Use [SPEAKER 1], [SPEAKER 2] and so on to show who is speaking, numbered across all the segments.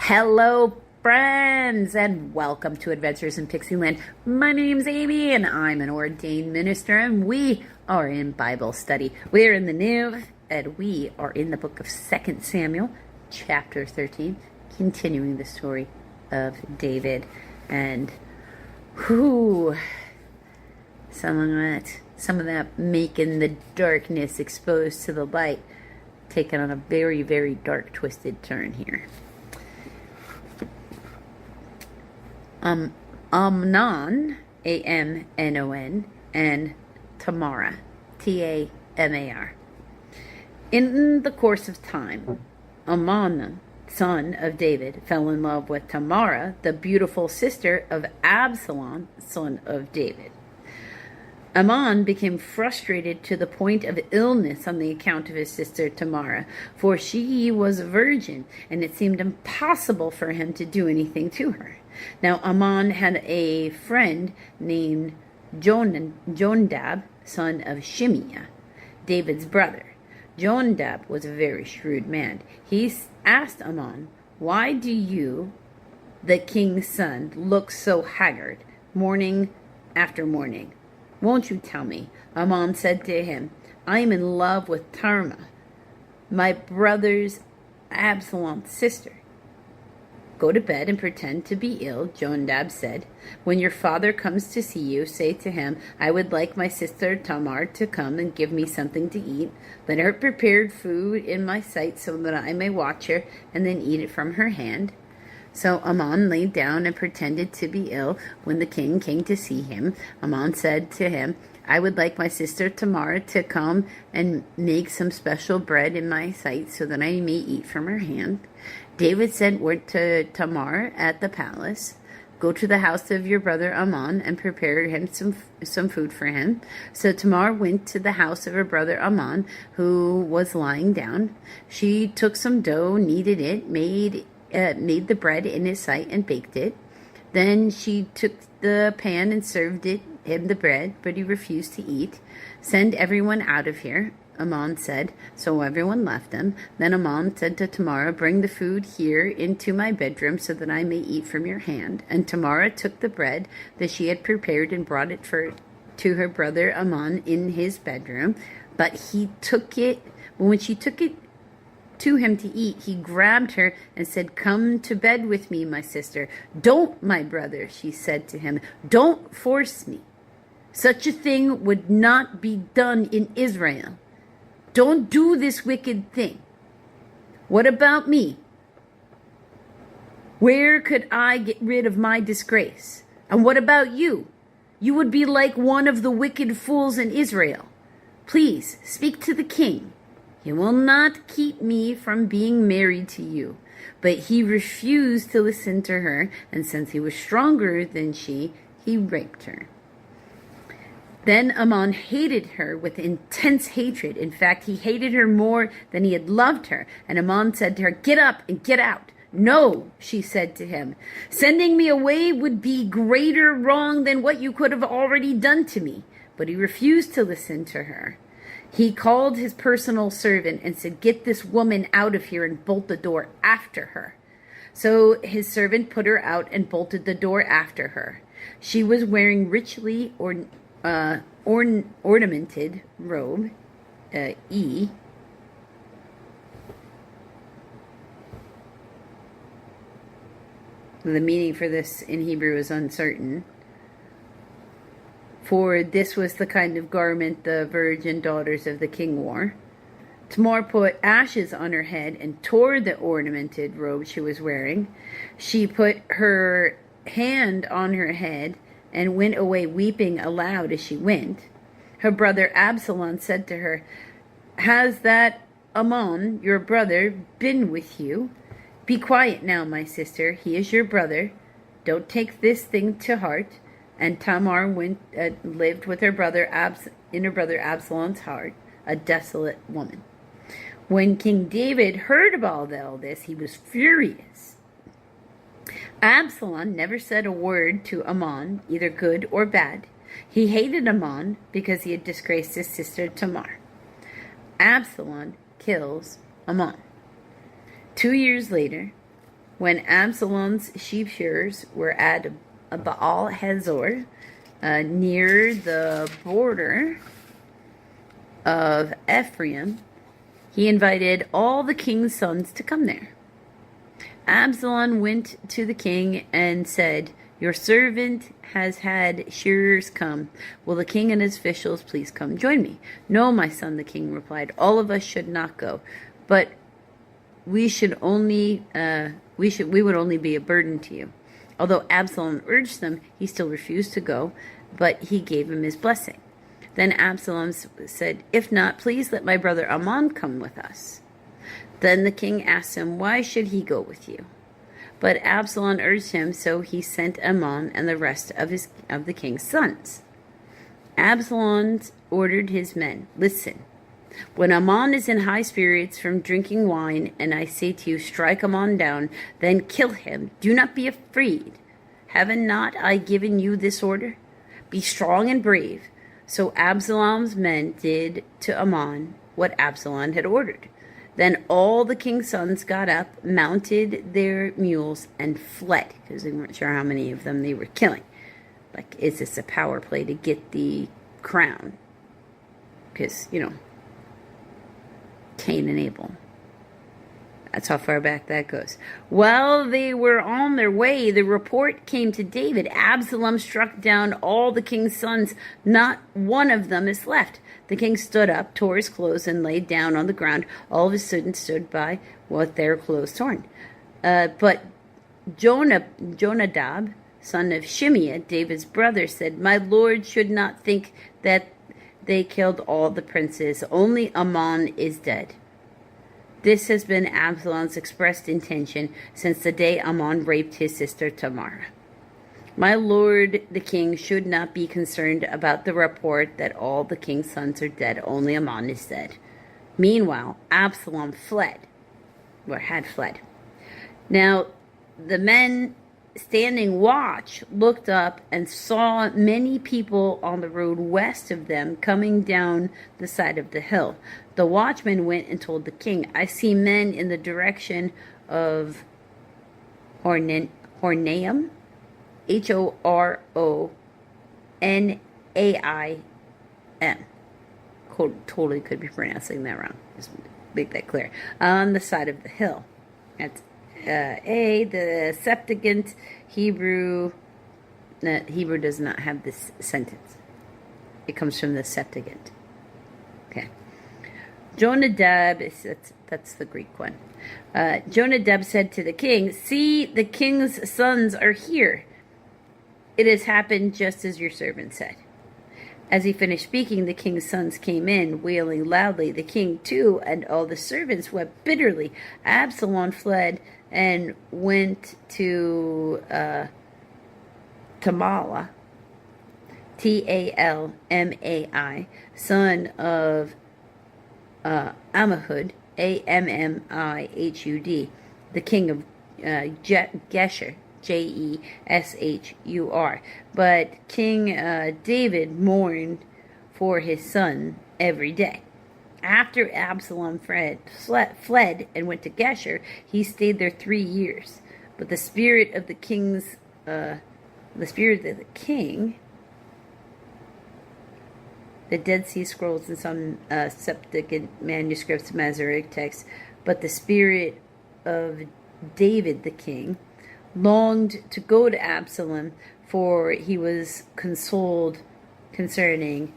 [SPEAKER 1] Hello, friends, and welcome to Adventures in Pixieland. My name's Amy, and I'm an ordained minister, and we are in Bible study. We're in the New, and we are in the book of 2 Samuel, chapter 13, continuing the story of David. And, some of that making the darkness exposed to the light, taking on a very, very dark, twisted turn here. Amnon, A-M-N-O-N, and Tamar, T-A-M-A-R. In the course of time, Amnon, son of David, fell in love with Tamar, the beautiful sister of Absalom, son of David. Amnon became frustrated to the point of illness on the account of his sister Tamar, for she was a virgin, and it seemed impossible for him to do anything to her. Now Amnon had a friend named Jonadab, son of Shimeah, David's brother. Jonadab was a very shrewd man. He asked Amnon, "Why do you, the king's son, look so haggard, morning after morning? Won't you tell me?" Amnon said to him, "I am in love with Tamar, my brother's Absalom's sister." "Go to bed and pretend to be ill," Jonadab said. "When your father comes to see you, say to him, 'I would like my sister Tamar to come and give me something to eat. Let her prepare food in my sight so that I may watch her and then eat it from her hand.'" So Amnon lay down and pretended to be ill. When the king came to see him, Amnon said to him, "I would like my sister Tamar to come and make some special bread in my sight so that I may eat from her hand." David sent word to Tamar at the palace, "Go to the house of your brother Amnon and prepare him some food for him." So Tamar went to the house of her brother Amnon, who was lying down. She took some dough, kneaded it, made the bread in his sight, and baked it. Then she took the pan and served him the bread, but he refused to eat. "Send everyone out of here," Amnon said. So everyone left him. Then Amnon said to Tamar, "Bring the food here into my bedroom so that I may eat from your hand." And Tamar took the bread that she had prepared and brought it to her brother Amnon in his bedroom. But when she took it to him to eat, he grabbed her and said, "Come to bed with me, my sister." "Don't, my brother," she said to him. "Don't force me. Such a thing would not be done in Israel. Don't do this wicked thing. What about me? Where could I get rid of my disgrace? And what about you? You would be like one of the wicked fools in Israel. Please speak to the king. He will not keep me from being married to you." But he refused to listen to her, and since he was stronger than she, he raped her. Then Amnon hated her with intense hatred. In fact, he hated her more than he had loved her. And Amnon said to her, "Get up and get out." "No," she said to him. "Sending me away would be greater wrong than what you could have already done to me." But he refused to listen to her. He called his personal servant and said, "Get this woman out of here and bolt the door after her." So his servant put her out and bolted the door after her. She was wearing richly ornamented robe, The meaning for this in Hebrew is uncertain. For this was the kind of garment the virgin daughters of the king wore. Tamar put ashes on her head and tore the ornamented robe she was wearing. She put her hand on her head and went away weeping aloud as she went. Her brother Absalom said to her, "Has that Amnon, your brother, been with you? Be quiet now, my sister. He is your brother. Don't take this thing to heart." And Tamar lived with her brother in her brother Absalom's heart, a desolate woman. When King David heard about all this, he was furious. Absalom never said a word to Amnon, either good or bad. He hated Amnon because he had disgraced his sister Tamar. Absalom kills Amnon. 2 years later, When Absalom's sheep shearers were at Baal Hazor, near the border of Ephraim, he invited all the king's sons to come there. Absalom went to the king and said, "Your servant has had shearers come. Will the king and his officials please come join me?" "No, my son," the king replied. "All of us should not go, but we would only be a burden to you." Although Absalom urged them, he still refused to go, but he gave him his blessing. Then Absalom said, "If not, please let my brother Amnon come with us." Then the king asked him, "Why should he go with you?" But Absalom urged him, so he sent Amnon and the rest of the king's sons. Absalom ordered his men, "Listen, when Amnon is in high spirits from drinking wine, and I say to you, strike Amnon down, then kill him. Do not be afraid. Haven't not I given you this order? Be strong and brave." So Absalom's men did to Amnon what Absalom had ordered. Then all the king's sons got up, mounted their mules, and fled, because they weren't sure how many of them they were killing. Like, is this a power play to get the crown? Because, Cain and Abel. That's how far back that goes. While they were on their way, the report came to David. Absalom struck down all the king's sons. Not one of them is left. The king stood up, tore his clothes, and laid down on the ground. All of his students stood by with their clothes torn. But Jonadab, son of Shimeah, David's brother, said, "My lord should not think that they killed all the princes. Only Amnon is dead. This has been Absalom's expressed intention since the day Amnon raped his sister Tamar. My lord the king should not be concerned about the report that all the king's sons are dead. Only Amnon is dead." Meanwhile, Absalom fled, or had fled. Now, the men standing watch looked up and saw many people on the road west of them coming down the side of the hill. The watchman went and told the king, "I see men in the direction of Hornaim, Horonaim. Totally could be pronouncing that wrong. Just make that clear. On the side of the hill. That's the Septuagint Hebrew. Hebrew does not have this sentence. It comes from the Septuagint. Okay. Jonadab, that's the Greek one. Jonadab said to the king, "See, the king's sons are here. It has happened just as your servant said." As he finished speaking, the king's sons came in, wailing loudly. The king, too, and all the servants wept bitterly. Absalom fled and went to Tamala, Talmai, son of Ammihud, Ammihud, the king of Geshur, Jeshur. But King David mourned for his son every day. After Absalom fled and went to Geshur, he stayed there 3 years. But the spirit of the king, the Dead Sea Scrolls and some Septuagint manuscripts, Masoretic texts, but the spirit of David the king longed to go to Absalom, for he was consoled concerning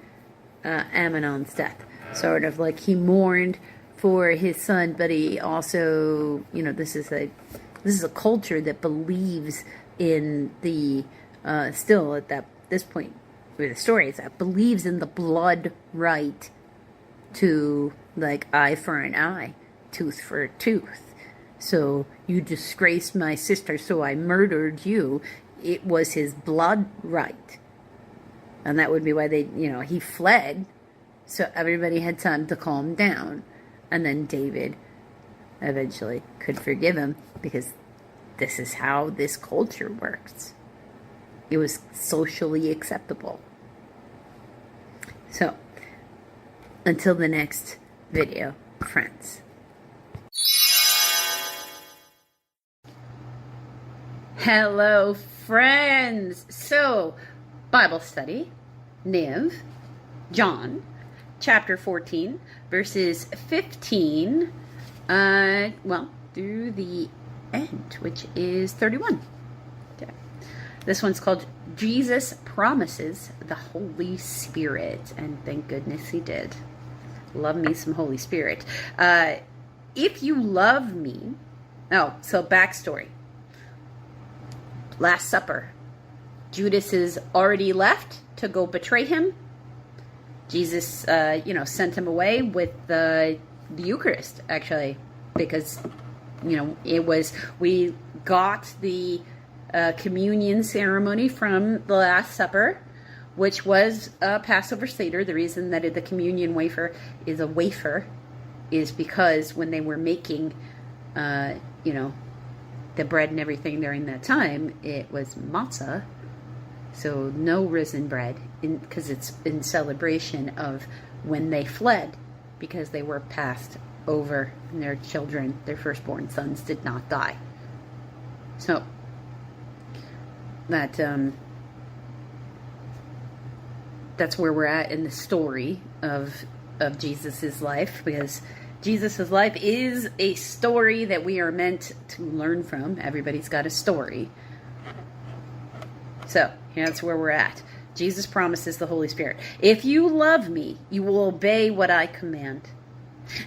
[SPEAKER 1] Amnon's death. Sort of like he mourned for his son, but he also, this is a culture that believes in the still at this point where the story is at, believes in the blood right to, like, eye for an eye, tooth for a tooth. So you disgraced my sister, so I murdered you. It was his blood right. And that would be why he fled, so everybody had time to calm down. And then David eventually could forgive him, because this is how this culture works. It was socially acceptable. So, until the next video, friends. Hello, friends. So, Bible study, Niv, John, chapter 14, verses 15, through the end, which is 31. Okay. This one's called Jesus Promises the Holy Spirit, and thank goodness he did. Love me some Holy Spirit. If you love me, so backstory. Last Supper. Judas is already left to go betray him. Jesus, sent him away with the Eucharist, actually, because, we got the communion ceremony from the Last Supper, which was a Passover Seder. The reason that the communion wafer is a wafer is because when they were making, the bread and everything during that time, it was matzah, so no risen bread, because it's in celebration of when they fled, because they were passed over and their children, their firstborn sons, did not die. So that's where we're at in the story of Jesus's life, because Jesus' life is a story that we are meant to learn from. Everybody's got a story. So, that's where we're at. Jesus promises the Holy Spirit. If you love me, you will obey what I command.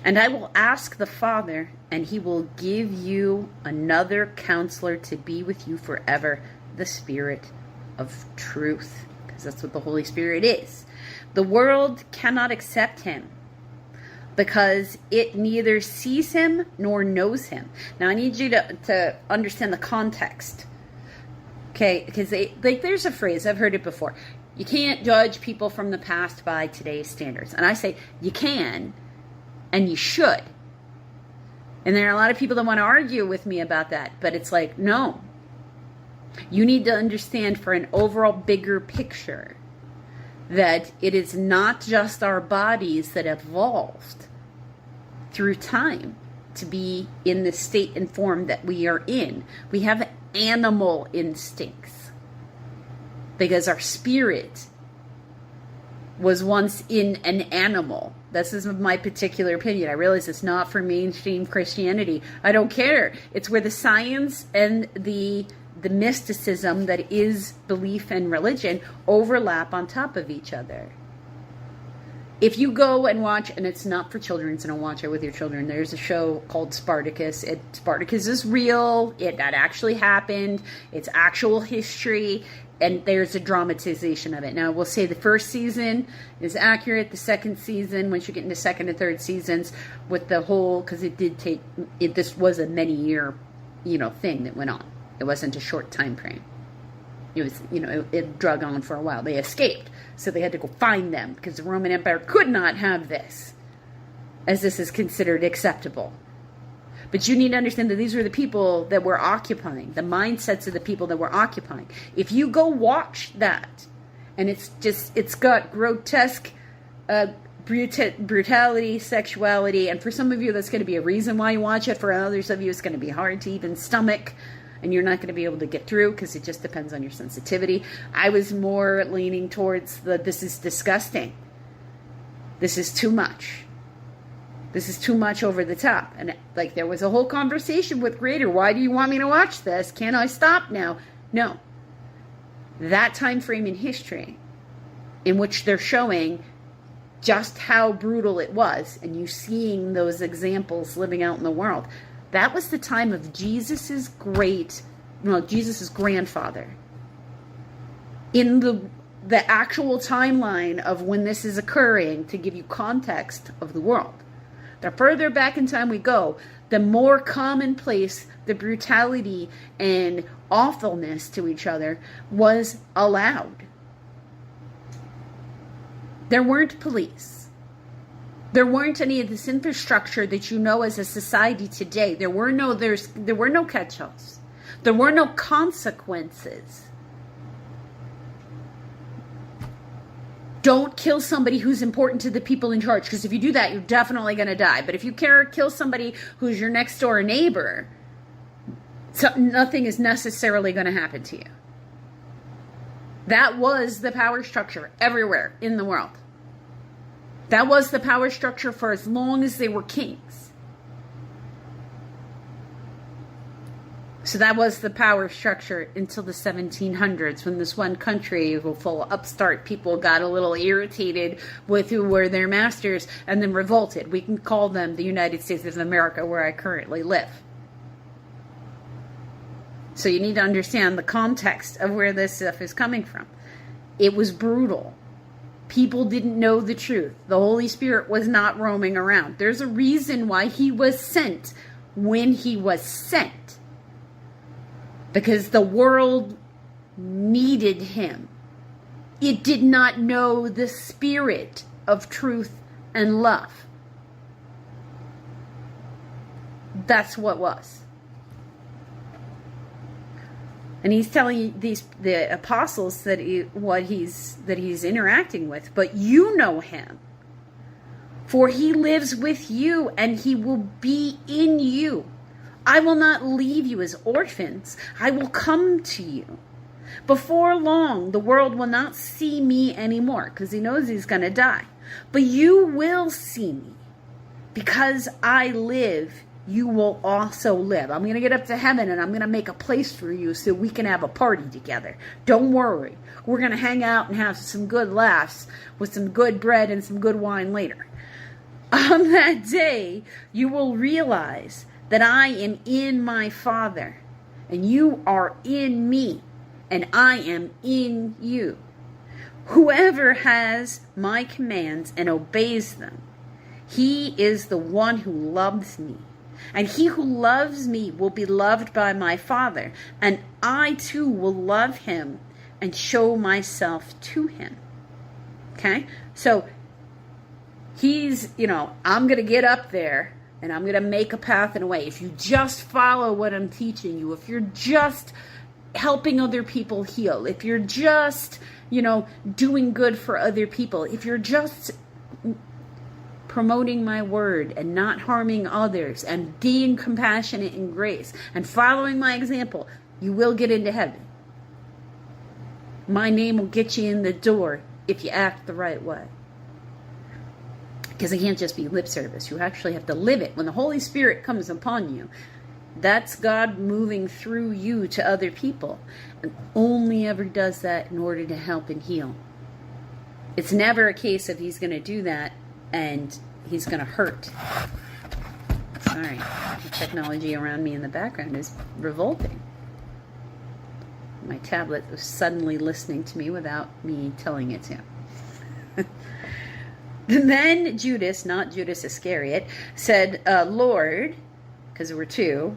[SPEAKER 1] And I will ask the Father, and he will give you another counselor to be with you forever, the Spirit of truth. Because that's what the Holy Spirit is. The world cannot accept him, because it neither sees him nor knows him. Now, I need you to understand the context. Okay? Because there's a phrase, I've heard it before. You can't judge people from the past by today's standards. And I say, you can, and you should. And there are a lot of people that want to argue with me about that. But it's like, no. You need to understand for an overall bigger picture that it is not just our bodies that evolved through time to be in the state and form that we are in. We have animal instincts because our spirit was once in an animal. This is my particular opinion. I realize it's not for mainstream Christianity. I don't care. It's where the science and the mysticism that is belief and religion overlap on top of each other. If you go and watch, and it's not for children, so don't watch it with your children, there's a show called Spartacus. Spartacus is real. That actually happened. It's actual history, and there's a dramatization of it. Now, we'll say the first season is accurate. The second season, once you get into second and third seasons, with the whole, because this was a many-year, thing that went on. It wasn't a short time frame. It was, it drug on for a while. They escaped, so they had to go find them because the Roman Empire could not have this, as this is considered acceptable. But you need to understand that these were the people that were occupying, the mindsets of the people that were occupying. If you go watch that, and it's got grotesque brutality, sexuality, and for some of you that's going to be a reason why you watch it. For others of you, it's going to be hard to even stomach. And you're not going to be able to get through because it just depends on your sensitivity. I was more leaning towards this is disgusting. This is too much. This is too much over the top. And there was a whole conversation with Creator. Why do you want me to watch this? Can't I stop now? No. That time frame in history in which they're showing just how brutal it was, and you seeing those examples living out in the world, that was the time of Jesus' grandfather. In the actual timeline of when this is occurring, to give you context of the world. The further back in time we go, the more commonplace the brutality and awfulness to each other was allowed. There weren't police. There weren't any of this infrastructure that you know as a society today. There were no catch-alls. There were no consequences. Don't kill somebody who's important to the people in charge, because if you do that, you're definitely going to die. But if you kill somebody who's your next door neighbor, So nothing is necessarily going to happen to you. That was the power structure everywhere in the world. That was the power structure for as long as they were kings. So that was the power structure until the 1700s, when this one country full of upstart people got a little irritated with who were their masters and then revolted. We can call them the United States of America, where I currently live. So you need to understand the context of where this stuff is coming from. It was brutal. People didn't know the truth. The Holy Spirit was not roaming around. There's a reason why he was sent when he was sent. Because the world needed him. It did not know the spirit of truth and love. That's what was. And he's telling the apostles that he's interacting with, but you know him, for he lives with you and he will be in you. I will not leave you as orphans. I will come to you. Before long, the world will not see me anymore, because he knows he's going to die. But you will see me. Because I live, you will also live. I'm going to get up to heaven and I'm going to make a place for you so we can have a party together. Don't worry. We're going to hang out and have some good laughs with some good bread and some good wine later. On that day, you will realize that I am in my Father, and you are in me, and I am in you. Whoever has my commands and obeys them, he is the one who loves me. And he who loves me will be loved by my Father, and I too will love him and show myself to him. Okay? So he's, I'm going to get up there and I'm going to make a path and a way. If you just follow what I'm teaching you, if you're just helping other people heal, if you're just, doing good for other people, if you're just promoting my word and not harming others and being compassionate in grace and following my example, you will get into heaven. My name will get you in the door if you act the right way. Because it can't just be lip service. You actually have to live it. When the Holy Spirit comes upon you, that's God moving through you to other people. And only ever does that in order to help and heal. It's never a case of he's going to do that and he's going to hurt. Sorry. The technology around me in the background is revolting. My tablet was suddenly listening to me without me telling it to. Then Judas, not Judas Iscariot, said, Lord, because there were two.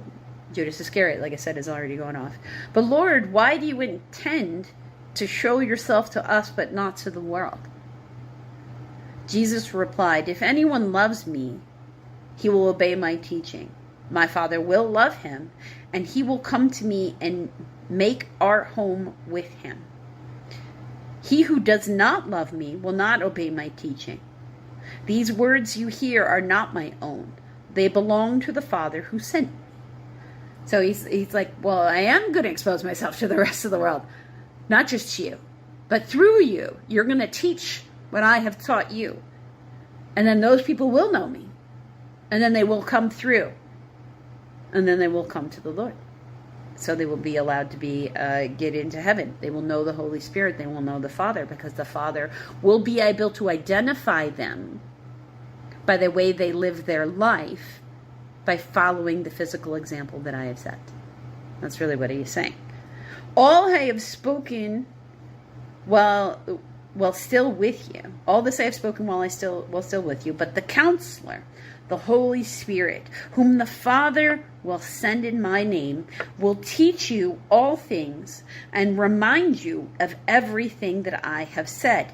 [SPEAKER 1] Judas Iscariot, like I said, is already going off. But Lord, why do you intend to show yourself to us but not to the world? Jesus replied, if anyone loves me, he will obey my teaching. My Father will love him, and he will come to me and make our home with him. He who does not love me will not obey my teaching. These words you hear are not my own. They belong to the Father who sent me. So he's like, well, I am going to expose myself to the rest of the world. Not just you, but through you, you're going to teach what I have taught you. And then those people will know me. And then they will come through. And then they will come to the Lord. So they will be allowed to get into heaven. They will know the Holy Spirit. They will know the Father, because the Father will be able to identify them by the way they live their life, by following the physical example that I have set. That's really what he's saying. All I have spoken while still with you. All this I have spoken while still with you. But the Counselor, the Holy Spirit, whom the Father will send in my name, will teach you all things and remind you of everything that I have said.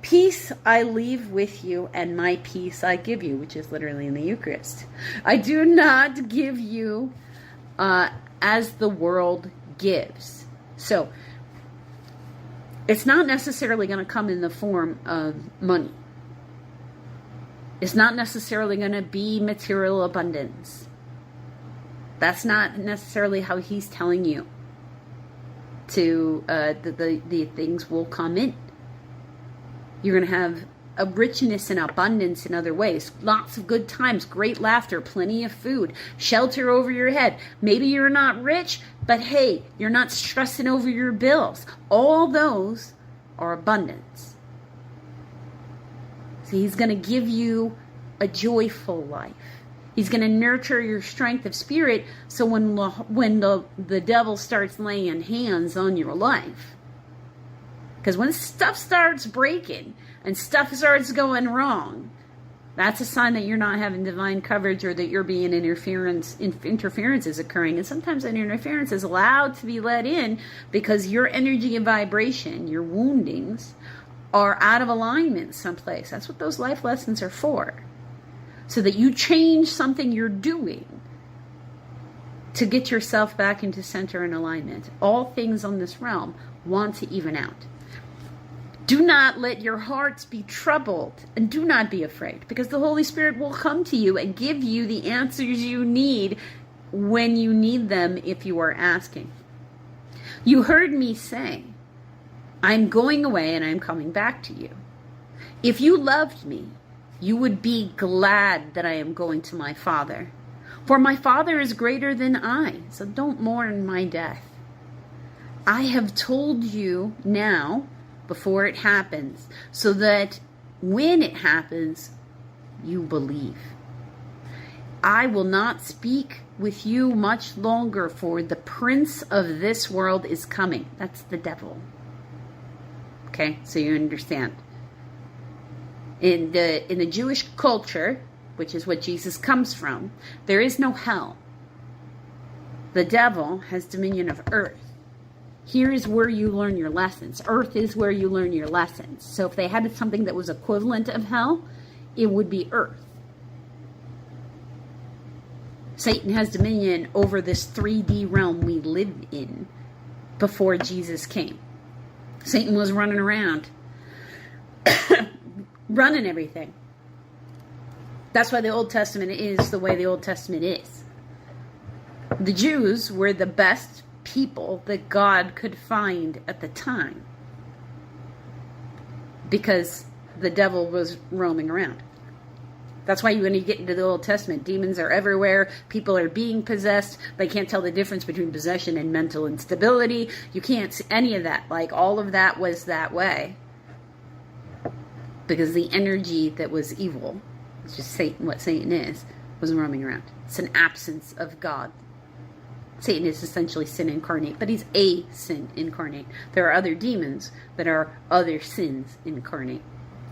[SPEAKER 1] Peace I leave with you, and my peace I give you, which is literally in the Eucharist. I do not give you as the world gives. So, it's not necessarily going to come in the form of money. It's not necessarily going to be material abundance. That's not necessarily how he's telling you to, the things will come in. You're going to have a richness and abundance in other ways. Lots of good times, great laughter, plenty of food, shelter over your head. Maybe you're not rich, but hey, you're not stressing over your bills. All those are abundance. So he's going to give you a joyful life. He's going to nurture your strength of spirit, so when the devil starts laying hands on your life, because when stuff starts breaking and stuff starts going wrong, that's a sign that you're not having divine coverage, or that you're being interference is occurring. And sometimes that interference is allowed to be let in because your energy and vibration, your woundings, are out of alignment someplace. That's what those life lessons are for. So that you change something you're doing to get yourself back into center and alignment. All things on this realm want to even out. Do not let your hearts be troubled, and do not be afraid, because the Holy Spirit will come to you and give you the answers you need when you need them, if you are asking. You heard me say, I'm going away and I'm coming back to you. If you loved me, you would be glad that I am going to my Father. For my Father is greater than I, so don't mourn my death. I have told you now before it happens, so that when it happens, you believe. I will not speak with you much longer, for the prince of this world is coming. That's the devil. Okay, so you understand. In the Jewish culture, which is what Jesus comes from, there is no hell. The devil has dominion of earth. Here is where you learn your lessons. Earth is where you learn your lessons. So if they had something that was equivalent of hell, it would be earth. Satan has dominion over this 3D realm we live in before Jesus came. Satan was running around, running everything. That's why the Old Testament is the way the Old Testament is. The Jews were the best people that God could find at the time, because the devil was roaming around. That's why when you get into the Old Testament, demons are everywhere. People are being possessed. They can't tell the difference between possession and mental instability. You can't see any of that. Like, all of that was that way, because the energy that was evil, it's just Satan, what Satan is, was roaming around. It's an absence of God. Satan is essentially sin incarnate, but he's a sin incarnate. There are other demons that are other sins incarnate.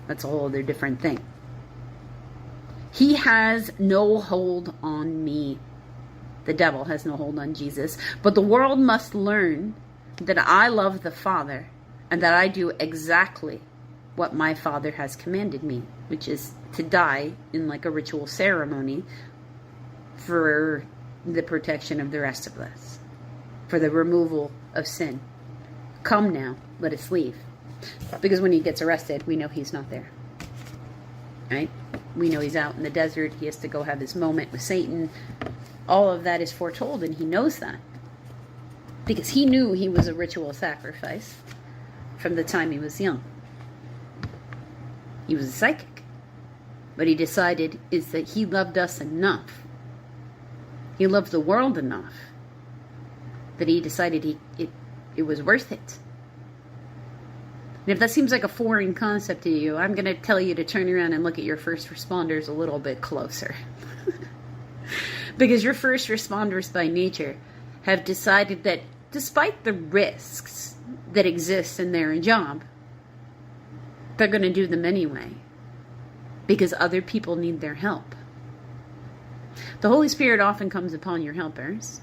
[SPEAKER 1] That's a whole other different thing. He has no hold on me. The devil has no hold on Jesus. But the world must learn that I love the Father, and that I do exactly what my Father has commanded me, which is to die in like a ritual ceremony for the protection of the rest of us, for the removal of sin. Come now, let us leave. Because when he gets arrested, we know he's not there. Right? We know he's out in the desert. He has to go have his moment with Satan. All of that is foretold, and he knows that. Because he knew he was a ritual sacrifice from the time he was young. He was a psychic. But he decided is that he loved us enough. He loved the world enough that he decided it was worth it. And if that seems like a foreign concept to you, I'm going to tell you to turn around and look at your first responders a little bit closer. Because your first responders by nature have decided that despite the risks that exist in their job, they're going to do them anyway. Because other people need their help. The Holy Spirit often comes upon your helpers.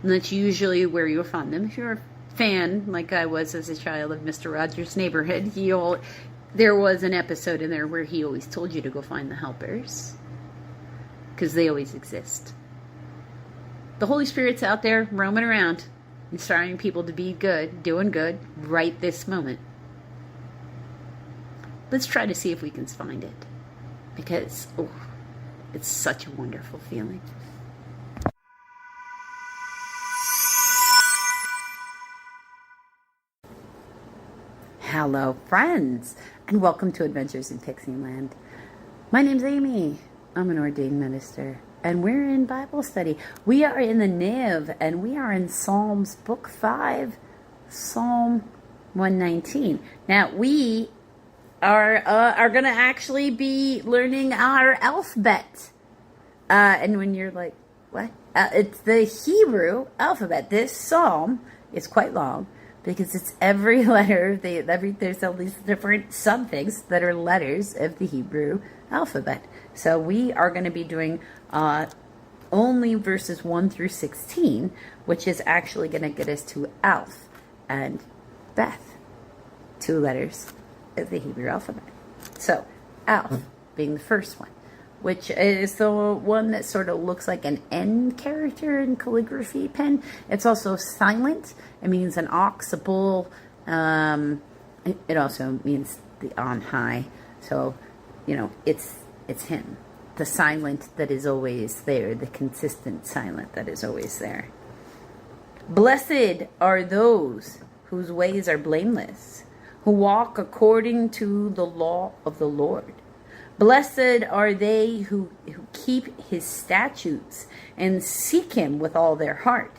[SPEAKER 1] And that's usually where you'll find them. If you're a fan, like I was as a child of Mr. Rogers' Neighborhood, there was an episode in there where he always told you to go find the helpers. Because they always exist. The Holy Spirit's out there roaming around, inspiring people to be good, doing good, right this moment. Let's try to see if we can find it. Because, it's such a wonderful feeling. Hello, friends, and welcome to Adventures in Pixieland. My name's Amy. I'm an ordained minister, and we're in Bible study. We are in the Niv, and we are in Psalms, Book 5, Psalm 119. Now, we are going to actually be learning our alphabet. And when you're like, what? It's the Hebrew alphabet. This psalm is quite long, because it's every letter. There's all these different sub-things that are letters of the Hebrew alphabet. So we are going to be doing only verses 1 through 16, which is actually going to get us to Alf and Beth, 2 letters of the Hebrew alphabet. So Alf being the first one, which is the one that sort of looks like an N character in calligraphy pen. It's also silent. It means an ox, a bull. It also means the on high. So, it's him. The silent that is always there. The consistent silent that is always there. Blessed are those whose ways are blameless, who walk according to the law of the Lord. Blessed are they who keep his statutes and seek him with all their heart.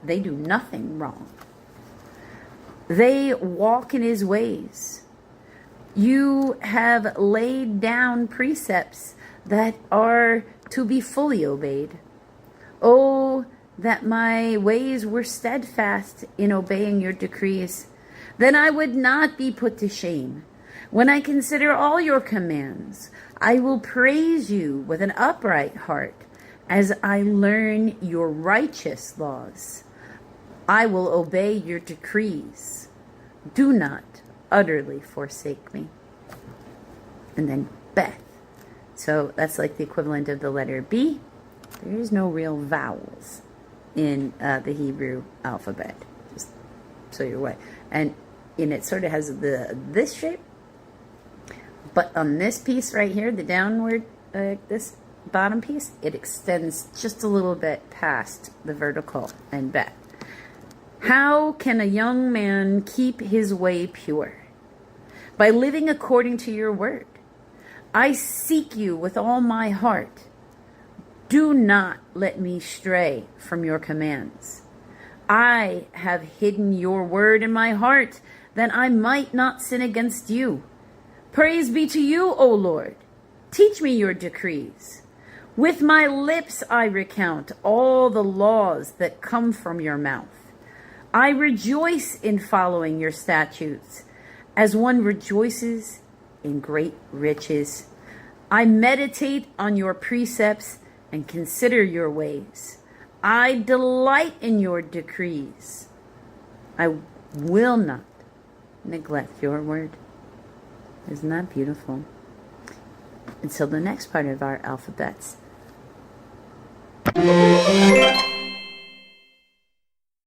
[SPEAKER 1] They do nothing wrong. They walk in his ways. You have laid down precepts that are to be fully obeyed. Oh, that my ways were steadfast in obeying your decrees. Then I would not be put to shame. When I consider all your commands, I will praise you with an upright heart as I learn your righteous laws. I will obey your decrees. Do not utterly forsake me. And then Beth. So that's like the equivalent of the letter B. There is no real vowels in the Hebrew alphabet, just so you're aware. And it sort of has this shape. But on this piece right here, the downward, this bottom piece, it extends just a little bit past the vertical and back. How can a young man keep his way pure? By living according to your word. I seek you with all my heart. Do not let me stray from your commands. I have hidden your word in my heart, that I might not sin against you. Praise be to you, O Lord. Teach me your decrees. With my lips I recount all the laws that come from your mouth. I rejoice in following your statutes, as one rejoices in great riches. I meditate on your precepts and consider your ways. I delight in your decrees. I will not neglect your word. Isn't that beautiful? And so the next part of our alphabets.